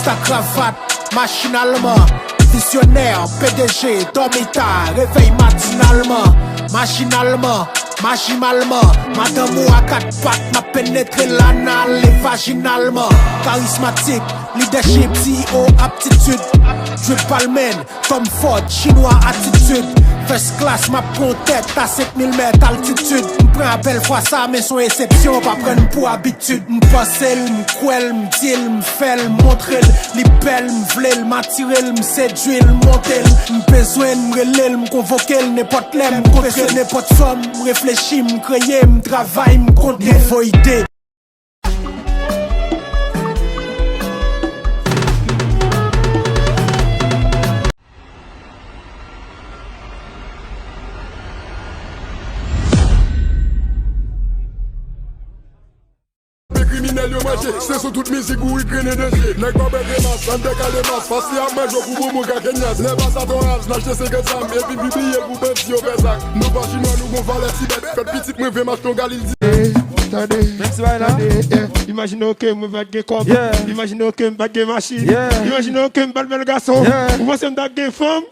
ta cravate, machinalement. Visionnaire, PDG, dormita, réveil matinalement. Machinalement, magimalement. Madame ou à quatre pattes, m'a pénétré l'anal et vaginalement. Charismatique, leadership, CEO, aptitude. Drip palmen, Tom Ford, chinois attitude. First class, ma prend tête à 5000 mètres altitude. M'prends à belle fois ça, mais son exception, pas prendre pour habitude. M'passe, m'couel, m'dil, m'fel, montre, l'ipel, m'vlel, m'attirel, m'séduil, montel. M'besoin, m'relel, m'convoquel, n'importe l'aime, m'contre, n'importe somme, m'réfléchis, m'creye, m'travaille, m'compte. Nouveau idée. C'est sur toute musique où il crée des déchets. N'est pas bête de masse, on décale les masses. Parce qu'il y a un jour pour vous, mon Kenyas. Les basses à ton âge, n'achetez 50 âmes. Et puis publier pour bête si on fait ça. Nous pas chinois, nous gon valet si bête. Faites petit, moi, vais marcher ton galil. Imaginez que je vais gagner comme. Imaginez que je vais gagner machine. Imaginez que je vais gagner garçon. Vous pensez que je vais gagner femme.